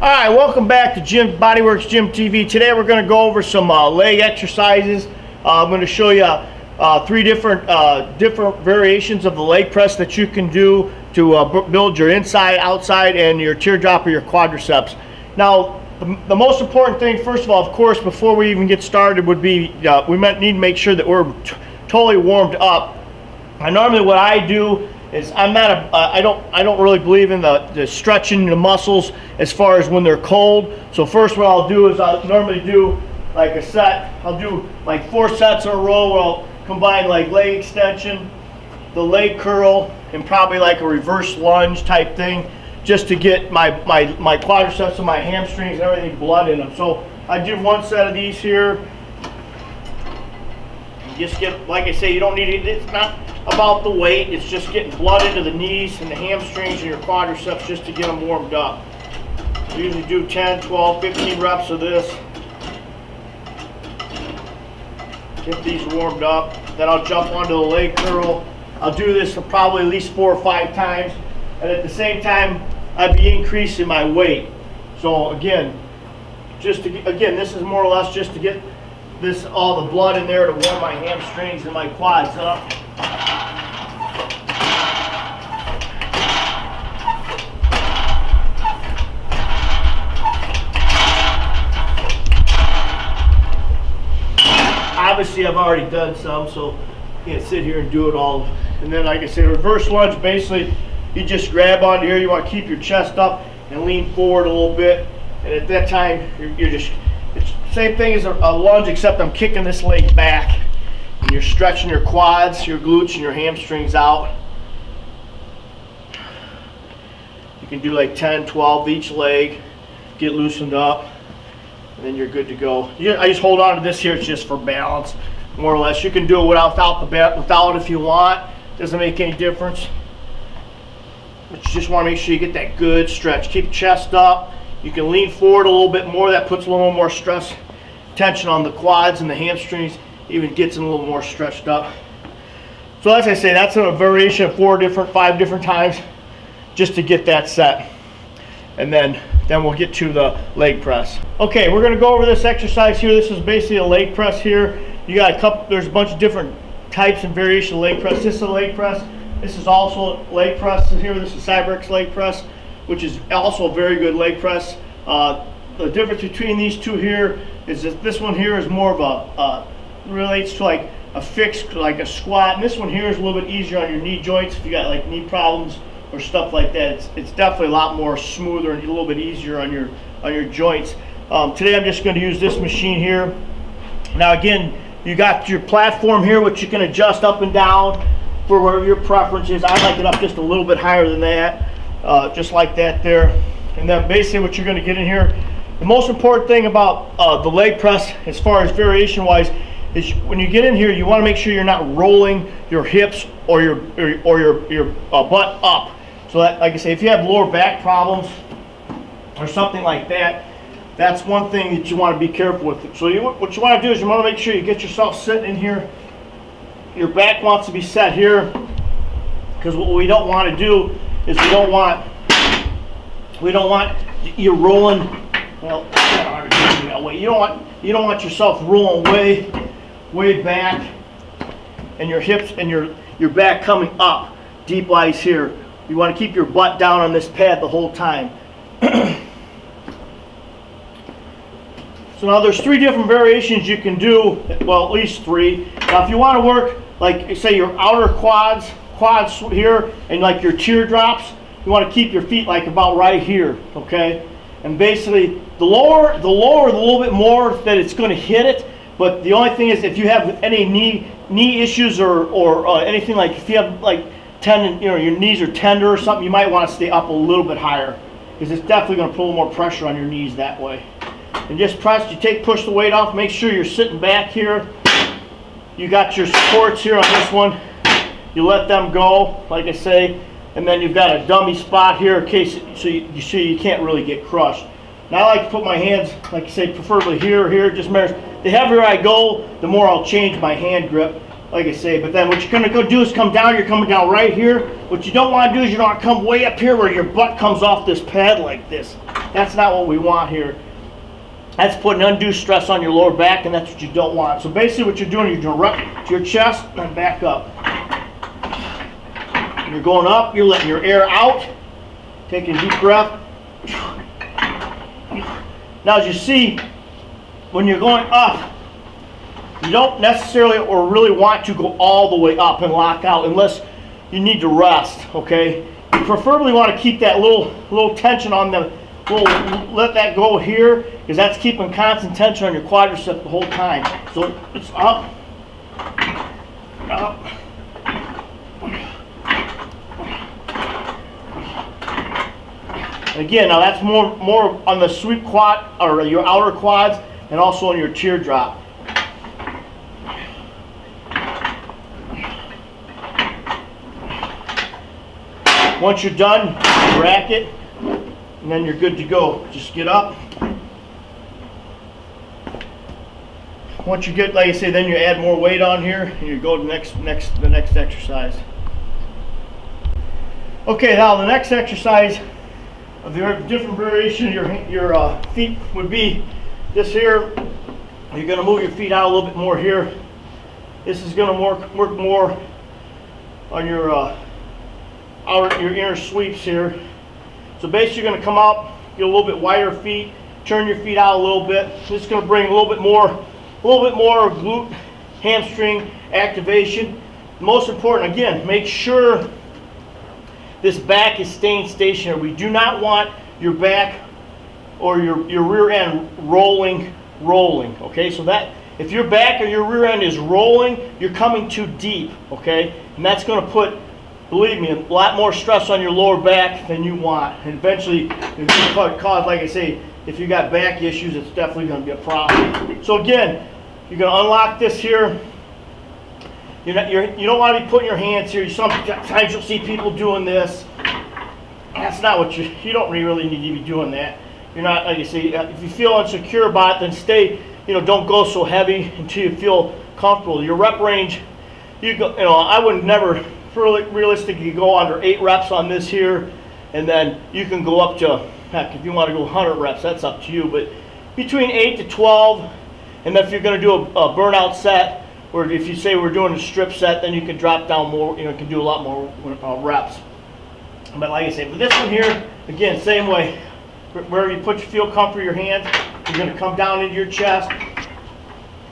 Alright, welcome back to Bodyworks Gym TV. Today we're going to go over some leg exercises. I'm going to show you three different variations of the leg press that you can do to build your inside, outside, and your teardrop or your quadriceps. Now, the most important thing, first of all, of course, before we even get started, would be we need to make sure that we're totally warmed up. And normally what I do is I don't really believe in the stretching the muscles as far as when they're cold. So first what I'll do is I'll normally do like a set. I'll do like 4 sets in a row where I'll combine like leg extension, the leg curl, and probably like a reverse lunge type thing, just to get my quadriceps and my hamstrings and everything blood in them. So I do 1 set of these here. Just get, like I say, you don't need it. It's not about the weight, it's just getting blood into the knees and the hamstrings and your quadriceps just to get them warmed up. I usually do 10, 12, 15 reps of this. Get these warmed up. Then I'll jump onto the leg curl. I'll do this for probably at least 4 or 5 times. And at the same time, I'd be increasing my weight. So again, this is more or less just to get all the blood in there to warm my hamstrings and my quads up. Obviously, I've already done some, so I can't sit here and do it all. And then, like I said, reverse lunge, basically, you just grab onto here. You want to keep your chest up and lean forward a little bit. And at that time, you're just, it's the same thing as a lunge, except I'm kicking this leg back. And you're stretching your quads, your glutes, and your hamstrings out. You can do like 10, 12 each leg, get loosened up. And then you're good to go. I just hold on to this here. It's just for balance, more or less. You can do it without if you want. Doesn't make any difference. But you just want to make sure you get that good stretch. Keep chest up. You can lean forward a little bit more. That puts a little more stress, tension on the quads and the hamstrings. Even gets them a little more stretched up. So as I say, that's a variation of 5 different times, just to get that set. And then we'll get to the leg press. Okay, we're going to go over this exercise here. This is basically a leg press here. You got there's a bunch of different types and variation of leg press. This is a leg press. This is also leg press here. This is Cyberx leg press, which is also a very good leg press. The difference between these two here is that this one here is more of relates to like a fixed, like a squat. And this one here is a little bit easier on your knee joints if you got like knee problems or stuff like that. It's definitely a lot more smoother and a little bit easier on your joints. Today I'm just going to use this machine here. Now again, you got your platform here, which you can adjust up and down for whatever your preference is. I like it up just a little bit higher than that, just like that there. And then basically what you're going to get in here, the most important thing about the leg press as far as variation wise is when you get in here, you want to make sure you're not rolling your hips or your butt up. So that, like I say, if you have lower back problems or something like that, that's one thing that you want to be careful with. So what you want to do is you want to make sure you get yourself sitting in here. Your back wants to be set here, because what we don't want to do is we don't want you rolling. Well, you don't want yourself rolling way back, and your hips and your back coming up deep wise here. You want to keep your butt down on this pad the whole time. So now there's 3 different variations you can do, well, at least 3. Now if you want to work, like say your outer quads here, and like your teardrops, you want to keep your feet like about right here, okay? And basically the lower, the little bit more that it's going to hit it. But the only thing is, if you have any knee issues or anything, like if you have like tendon, your knees are tender or something, you might want to stay up a little bit higher, because it's definitely going to put a little more pressure on your knees that way. And just press, push the weight off, make sure you're sitting back here. You got your supports here on this one. You let them go, like I say, and then you've got a dummy spot here in case, so you can't really get crushed. Now I like to put my hands, like I say, preferably here, just matters. The heavier I go, the more I'll change my hand grip. like I say. But then what you're going to go do is come down. You're coming down right here. What you don't want to do is you don't want to come way up here where your butt comes off this pad like this. That's not what we want here. That's putting undue stress on your lower back, and that's what you don't want. So basically what you're doing, you're direct to your chest, then back up. You're going up, you're letting your air out, taking a deep breath. Now as you see, when you're going up, you don't necessarily or really want to go all the way up and lock out unless you need to rest, okay? You preferably want to keep that little tension on the let that go here, because that's keeping constant tension on your quadricep the whole time. So it's up, up. Again, now that's more on the sweep quad or your outer quads, and also on your teardrop. Once you're done, rack it, and then you're good to go. Just get up. Once you get, like I say, then you add more weight on here, and you go to the next exercise. Okay, now the next exercise of the different variation of your feet would be this here. You're going to move your feet out a little bit more here. This is going to work more on your your inner sweeps here. So basically you're going to come out, get a little bit wider feet, turn your feet out a little bit. This is going to bring a little bit more glute, hamstring activation. Most important, again, make sure this back is staying stationary. We do not want your back or your rear end rolling, okay? So that, if your back or your rear end is rolling, you're coming too deep, okay? And that's gonna put, believe me, a lot more stress on your lower back than you want. And eventually, it's gonna cause, like I say, if you got back issues, it's definitely gonna be a problem. So again, you're gonna unlock this here. You don't want to be putting your hands here. Sometimes you'll see people doing this. That's not what you don't really need to be doing that. You're not, like you say, if you feel insecure about it, then stay, don't go so heavy until you feel comfortable. Your rep range, I would never realistically go under 8 reps on this here, and then you can go up to, heck, if you want to go 100 reps, that's up to you, but between 8 to 12, and then if you're going to do a burnout set, or if you say we're doing a strip set, then you can drop down more, you can do a lot more reps. But like I say, for this one here, again, same way. Wherever you feel comfortable your hands, you're going to come down into your chest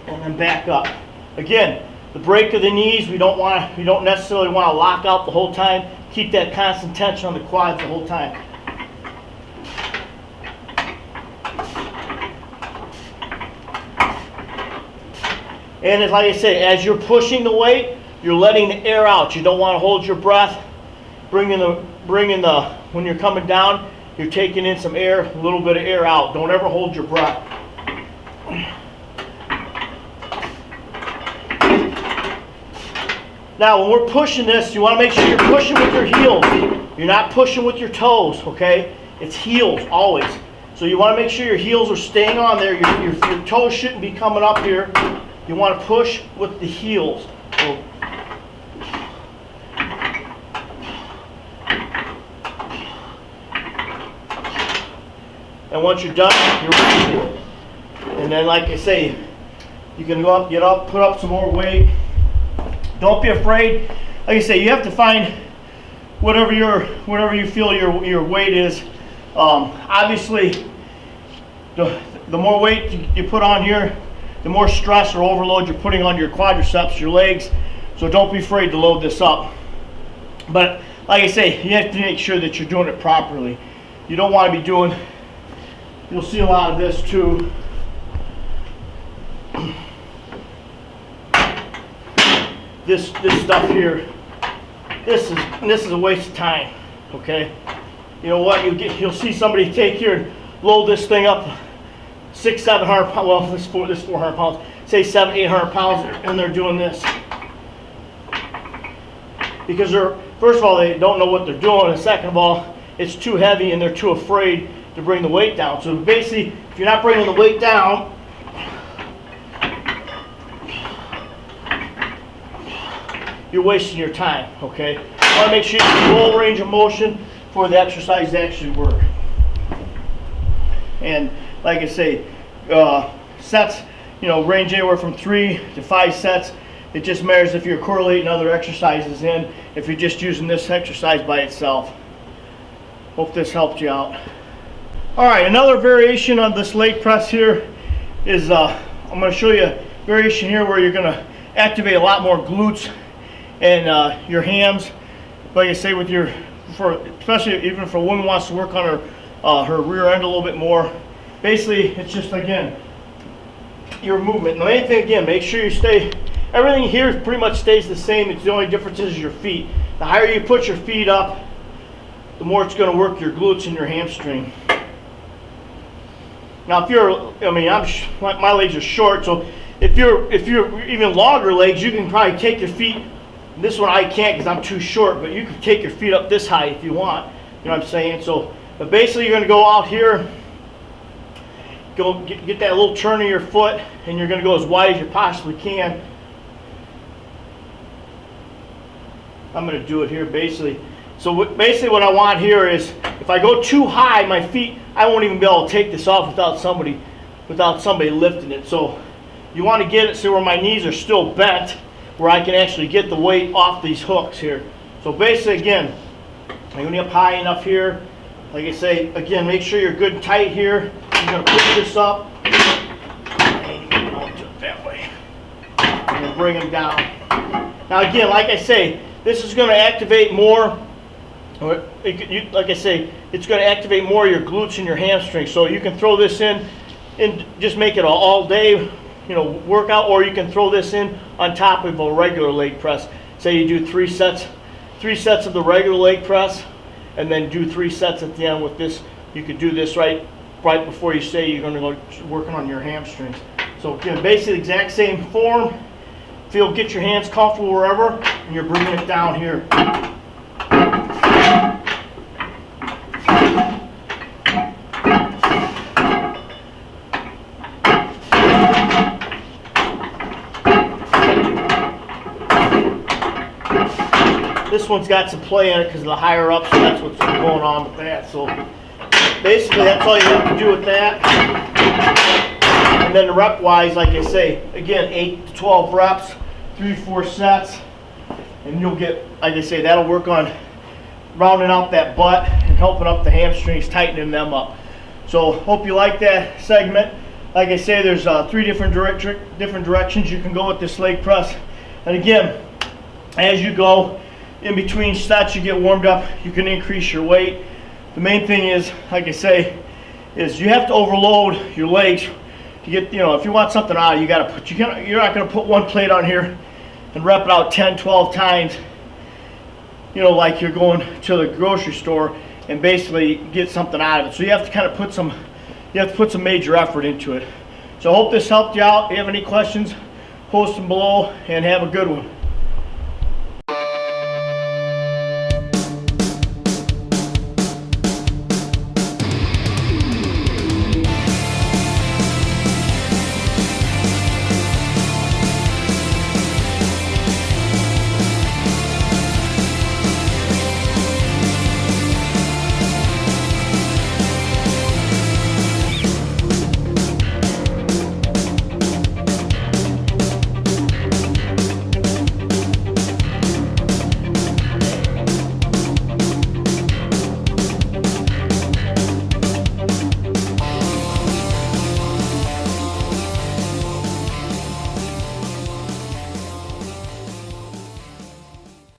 and then back up. Again, the break of the knees, we don't necessarily want to lock out the whole time. Keep that constant tension on the quads the whole time. And as, like I say, as you're pushing the weight, you're letting the air out. You don't want to hold your breath. When you're coming down, you're taking in some air, a little bit of air out. Don't ever hold your breath. Now, when we're pushing this, you want to make sure you're pushing with your heels. You're not pushing with your toes, okay? It's heels, always. So you want to make sure your heels are staying on there. Your toes shouldn't be coming up here. You want to push with the heels. So, and once you're done, you're ready. And then, like I say, you can go up, get up, put up some more weight. Don't be afraid. Like I say, you have to find whatever you feel your weight is. Obviously, the more weight you put on here, the more stress or overload you're putting on your quadriceps, your legs. So don't be afraid to load this up. But like I say, you have to make sure that you're doing it properly. You don't want to be doing, you'll see a lot of this too. This stuff here, this is a waste of time, okay? You know what, you'll see somebody take here and load this thing up 600-700 pounds, well, this 400 pounds, say 700-800 pounds, and they're doing this. Because first of all, they don't know what they're doing, and second of all, it's too heavy and they're too afraid to bring the weight down. So basically, if you're not bringing the weight down, you're wasting your time, okay? You want to make sure you have full range of motion for the exercise to actually work. And like I say, sets, range anywhere from 3 to 5 sets. It just matters if you're correlating other exercises in, if you're just using this exercise by itself. Hope this helped you out. All right, another variation on this leg press here is, I'm going to show you a variation here where you're going to activate a lot more glutes and your hams. Like I say, with especially even for a woman who wants to work on her rear end a little bit more. Basically, it's just, again, your movement. And the main thing, again, make sure you stay, everything here pretty much stays the same. It's the only difference is your feet. The higher you put your feet up, the more it's going to work your glutes and your hamstring. Now, if you're, my legs are short, so if you're even longer legs, you can probably take your feet. This one I can't because I'm too short, but you can take your feet up this high if you want. You know what I'm saying? So, but basically, you're going to go out here, go get that little turn of your foot, and you're going to go as wide as you possibly can. I'm going to do it here basically. So basically what I want here is, if I go too high, my feet, I won't even be able to take this off without somebody lifting it. So you want to get it so where my knees are still bent, where I can actually get the weight off these hooks here. So basically, again, I'm going to get up high enough here. Like I say, again, make sure you're good and tight here. You're going to push this up. And I'll do it that way. And bring them down. Now again, like I say, this is going to activate more. Like I say, it's going to activate more your glutes and your hamstrings. So you can throw this in and just make it an all day, workout, or you can throw this in on top of a regular leg press. Say you do 3 sets of the regular leg press, and then do 3 sets at the end with this. You could do this right before you say you're going to go working on your hamstrings. So again, basically the exact same form. Get your hands comfortable wherever, and you're bringing it down here. This one's got some play in it because of the higher up, so that's what's going on with that. So basically that's all you have to do with that. And then the rep wise, like I say, again, 8 to 12 reps, 3 to 4 sets, and you'll get, like I say, that'll work on rounding out that butt and helping up the hamstrings, tightening them up. So hope you like that segment. Like I say, there's 3 different directions you can go with this leg press. And again, as you go in between sets, you get warmed up, you can increase your weight. The main thing is, like I say, is you have to overload your legs to get, if you want something out, you're not going to put one plate on here and rep it out 10, 12 times, like you're going to the grocery store and basically get something out of it. So you have to kind of put some major effort into it. So I hope this helped you out. If you have any questions, post them below, and have a good one.